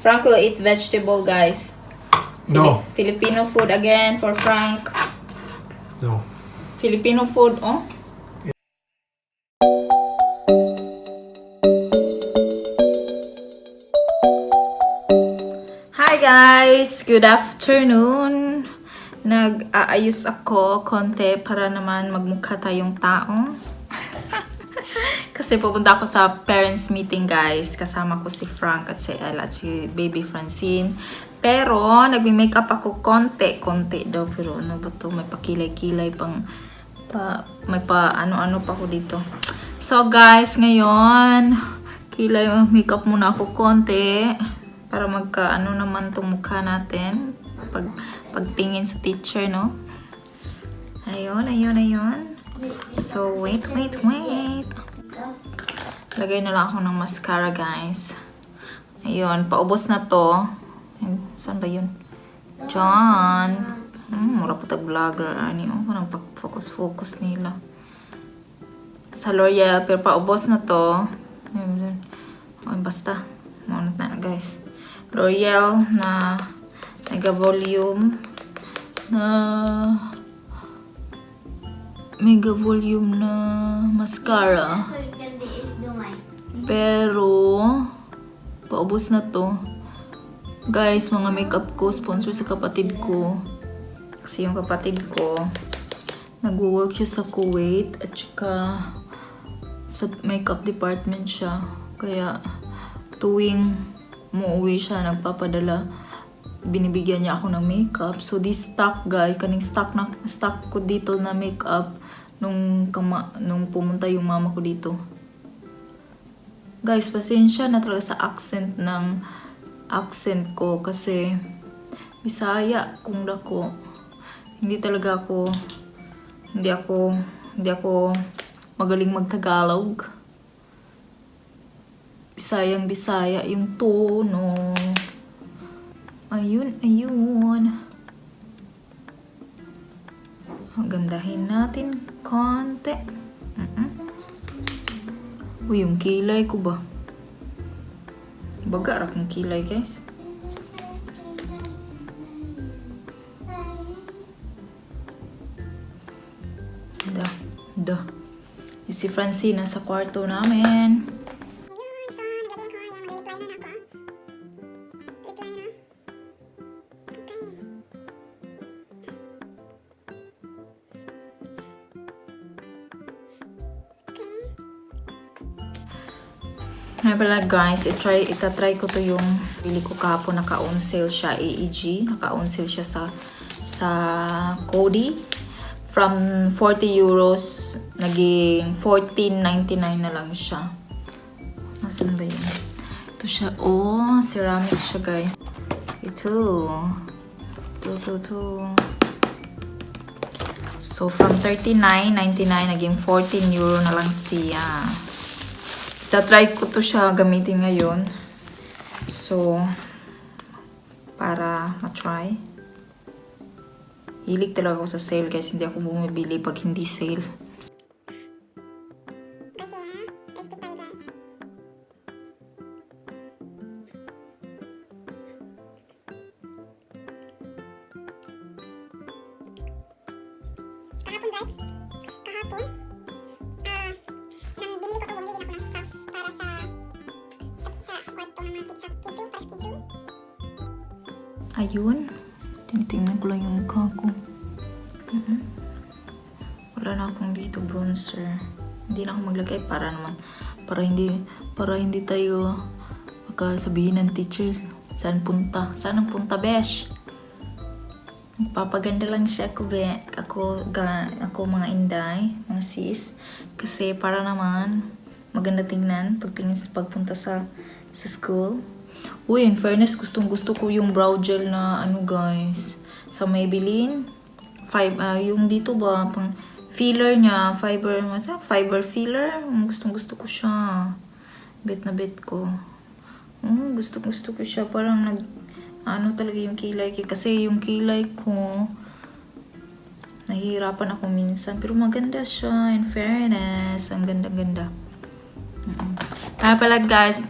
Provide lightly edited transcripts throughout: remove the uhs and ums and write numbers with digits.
Frank will eat vegetable, guys. No. Filipino food again for Frank. No. Filipino food, oh. Hi guys! Good afternoon! Nag-aayos ako konti para naman magmukha tayong tao. Kasi pupunta ako sa parents meeting, guys. Kasama ko si Frank at si Ella at si baby Francine. Pero nagme-makeup ako konti daw. Pero ano ba to? May pakilay-kilay pang may pa ano-ano pa ako dito. So guys, ngayon kilay makeup muna ako konti para magka-ano naman tong mukha natin pagtingin sa teacher, no? Ayun. So, wait. Lagay na lang ako ng mascara, guys. Ayun, paubos na to. Ayun, saan ba yun? John. Mura pa tag-vlogger. Parang focus nila. Sa L'Oreal, pero paubos na to. Ayun, basta. Maunat na, guys. L'Oreal na mega volume na mascara. Pero paubos na to. Guys, mga makeup ko sponsor sa kapatid ko. Kasi yung kapatid ko nagwo-work siya sa Kuwait at saka sa makeup department siya. Kaya tuwing muuwi siya, nagpapadala, binibigyan niya ako ng makeup. So this stock, guys, kaning stock ko dito na makeup nung pumunta yung mama ko dito. Guys, pasensya na talaga sa accent ko kasi Bisaya kung dako. Hindi ako magaling magtagalog. Bisaya yung tono. Ayun. Gandahin natin konti. Uy, yung kilay ko ba? Baga akong kilay, guys. Yung si Francine nasa kwarto namin. Nga pala, guys, itatry ko to yung bili ko kahapon. Naka-on sale siya, AEG. Naka-on sale siya sa Coty. From 40 euros, naging 14.99 na lang siya. Nasaan ba yun? Ito siya. Oh, ceramic siya, guys. Ito. So, from 39.99, naging 14 euro na lang siya. Tatry ko to siya gamitin ngayon. So, para ma-try. Hilig talaga ako sa sale, guys. Hindi ako bumibili pag hindi sale. Kahapon, guys. Nang binili ko to, bumili din ako ng stuff para sa kwarto ng mga kids, para sa kids. Ayun. Tinitingnan ko lang yung mukha ko. Wala na akong dito bronzer. Hindi na ako maglagay para hindi tayo makasabihin ng teachers saan ang punta, besh. Papaganda lang siya ako, ako mga inday, mga sis. Kasi para naman maganda tingnan pagpunta sa school. Uy, in fairness, gustong-gusto ko yung brow gel na guys. Sa Maybelline. Yung dito ba, pang filler niya, fiber filler. Gustong-gusto ko siya. Bet na bet ko. Gusto ko siya. Parang talaga yung kilay ko. Kasi yung kilay ko, nahihirapan ako minsan. Pero maganda siya, in fairness. Ang ganda-ganda. Kaya pala, guys,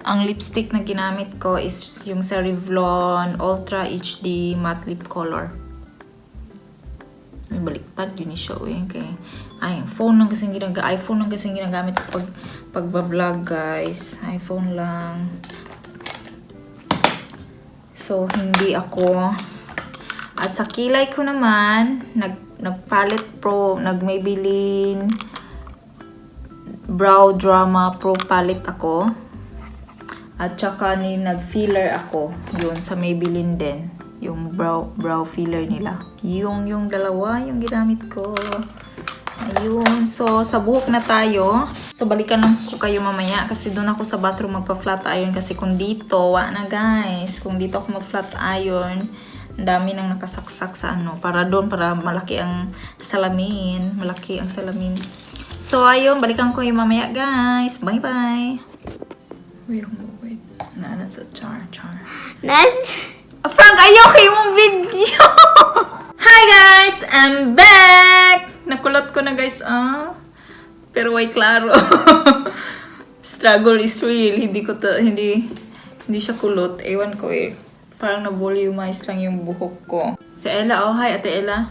Ang lipstick na ginamit ko is yung sa Revlon Ultra HD Matte Lip Color. May baliktad yun siya. Okay. Ay, phone lang kasing iPhone lang kasing ginagamit ko pag-vlog, guys. iPhone lang. So, hindi ako. At sa kilay ko naman, nag-Palette Pro, nag-Maybelline Brow Drama Pro Palette ako. At saka nag-filler ako. Yun, sa Maybelline din. Yung brow filler nila. Yung dalawa, yung ginamit ko. Ayun. So, sa buhok na tayo. So, balikan lang ko kayo mamaya. Kasi doon ako sa bathroom magpa-flat iron. Kasi kung dito, na guys. Kung dito ako mag-flat iron, ang dami nang nakasaksak sa ano. Para doon, para malaki ang salamin. Malaki ang salamin. So, ayun. Balikan ko yung mamaya, guys. Bye-bye. Wait. Naana sa char. Frank, ayoko yung video! Hi guys! I'm back! Nakulot ko na guys, pero way klaro. Struggle is real. Hindi siya kulot. Ewan ko eh. Parang na-volumize lang yung buhok ko. Si Ella, hi Ate Ella.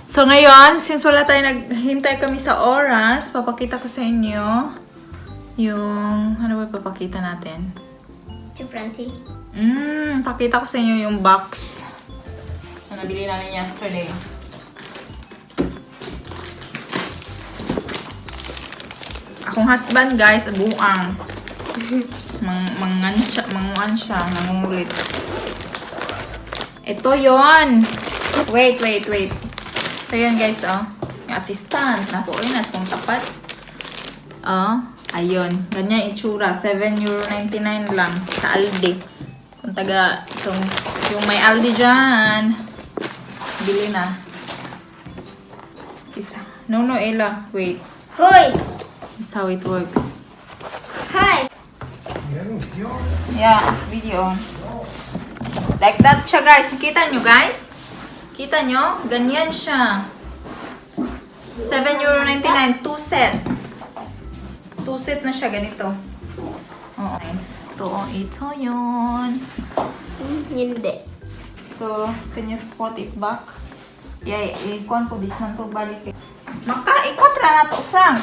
So ngayon, since wala tayo naghintay kami sa oras, papakita ko sa inyo yung, ano ba papakita natin? Yung fronting. Pakita ko sa inyo yung box na nabili namin yesterday. Akong husband, guys, buang. Manguan siya, nangungulit. Ito yon. Wait. Ito yun, guys, yung assistant. Napuoy na, kung tapat. Ayun. Ganyan itsura. €7.99 lang sa Aldi. Kung taga, yung may Aldi dyan, bili na. Isa. No, Ella. Wait. Hoy! This is how it works. Hi! Yeah, it's video on. Like that siya, guys. Nakita nyo, guys? Kita nyo? Ganyan siya. €7.99. 2 set. 2 set na siya, ganito. Oo. Ito yun. Hindi. So, can you put it back? Yeah, ikon po, this one po balik. Maka-ikot na na to, Frank.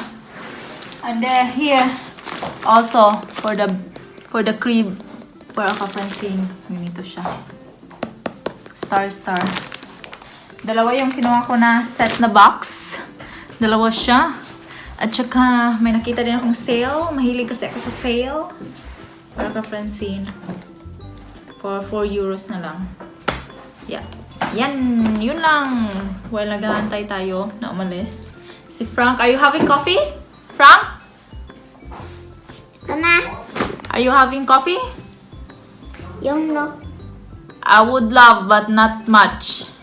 And then here, also, for the crib, para ka-Francine, ganito siya. Star. Dalawa yung kinuha ko na set na box. Dalawa siya. At saka, may nakita din akong sale. Mahilig kasi ako sa sale. Para ka-Francine. For €4 na lang. Yeah. Yun lang. While naghahantay tayo na umalis. Si Frank, are you having coffee? Frank? Ito na. Are you having coffee? Yung no. I would love, but not much.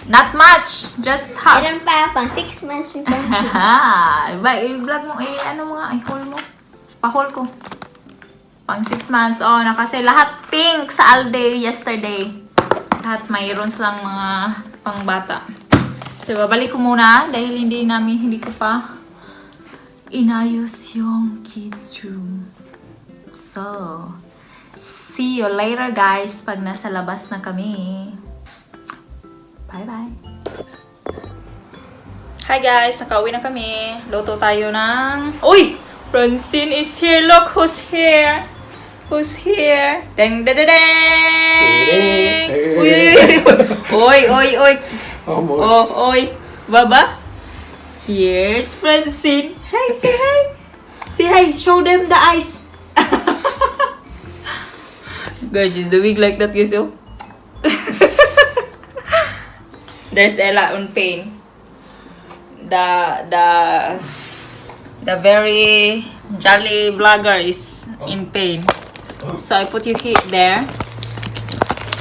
Not much. Just half. Meron pa pang 6 months may pang I-vlog mo, i-haul mo. Pa-haul ko. Pang 6 months. Oh, kasi lahat pink sa Aldi yesterday. Lahat mayroon lang mga pangbata. So, babalik ko muna dahil hindi ko pa inayos yung kids room. So, see you later guys pag nasa labas na kami. Bye-bye. Hi guys, nakauwi na kami. Luto tayo ng... Uy! Francine is here. Look who's here. Who's here? Dang da da dang! Uy! Oy! Almost. Oh, oy! Baba? Here's Francine. Hey, say hi! Say hi! Show them the eyes! Guys, she's doing like that, guys, oh. There's Ella on pain. The very jolly vlogger is in pain. So I put you there.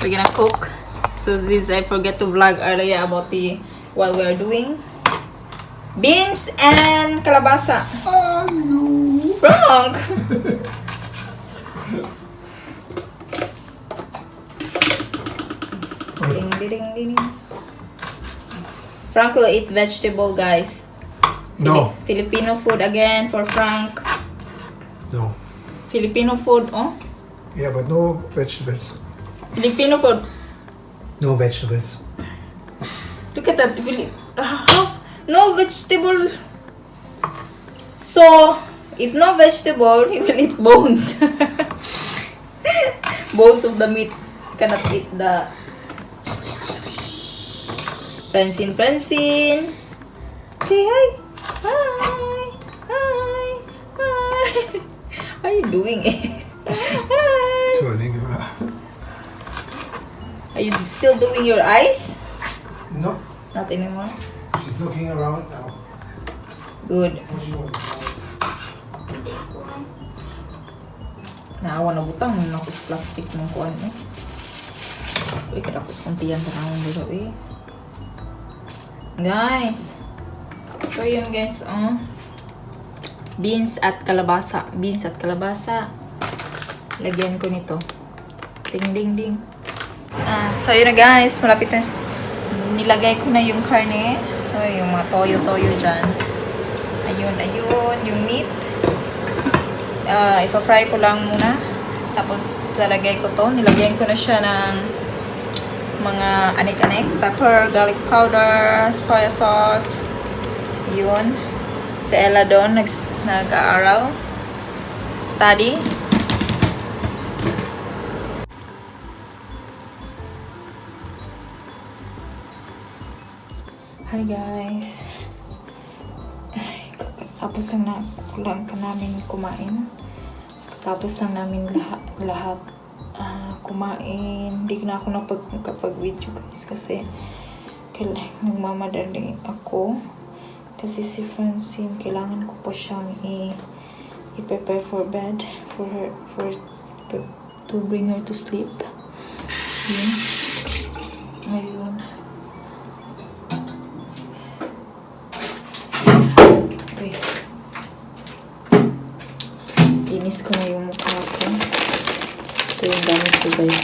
We're gonna cook. So this I forget to vlog earlier about what we're doing. Beans and kalabasa. Frank! Ding. Frank will eat vegetable, guys. No. Filipino food again for Frank. No. Filipino food, oh. Yeah, but no vegetables. Filipino food. No vegetables. Look at that. No vegetable. So, if no vegetable, you will eat bones. Bones of the meat. Cannot eat the... Francine. Say hi. Hi. Hi. Hi. What are you doing? Hi. Turning. Are you still doing your eyes? No. Not anymore. She's looking around now. Good. What she wants. Naawa na butang mo na sa plastic mong kuhan eh. Uy, kadapos konti yan tanawang dito eh. Guys. So yun guys, oh. Beans at kalabasa. Lagyan ko nito. Ding ding ding. So yun na guys, malapit na. Nilagay ko na yung karne. So yung mga toyo-toyo dyan. Ayun, yung meat. Ipa-fry ko lang muna. Tapos lalagay ko to. Nilagyan ko na siya ng mga anik-anik. Pepper, garlic powder, soya sauce. Yun. Si Ella doon nag-aaral. Study. Hi guys. Tapos lang namin kumain. Tapos lang namin lahat kumain. Hindi na ako nakapag-video guys kasi nagmamadali ako. Kasi si Francine, kailangan ko pa siyang i-prepare for bed to bring her to sleep. Yun. Ngayon. Wait. Linis ko na yung mukha ko. Ito yung gamit ko guys.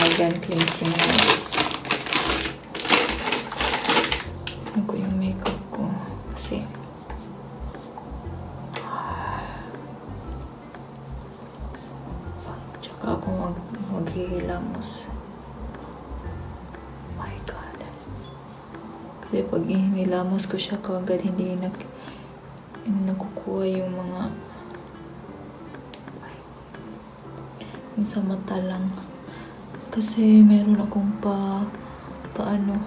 Argan cleansing wipes. Ano ko yung makeup ko. Kasi tsaka ako maghihilamos. Oh my God. Kasi pag inilamos ko siya kagad, hindi nakukuha yung mga yung sa mata lang. Kasi meron akong paano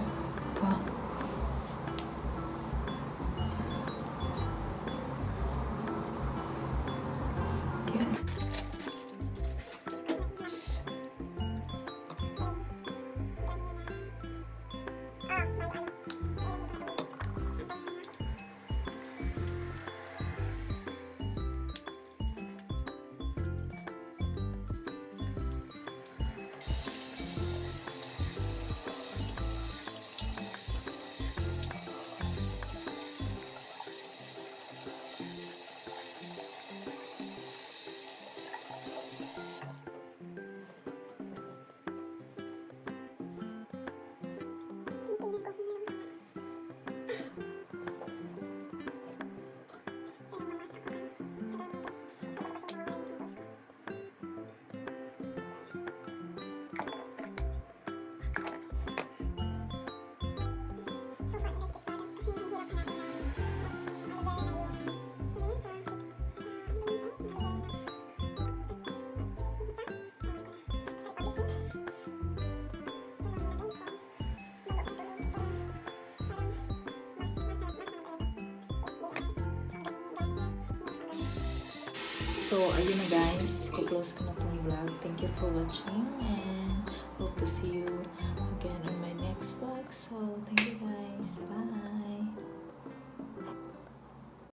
yun. So, ayun na guys. Ko-close ko na tong vlog. Thank you for watching and hope to see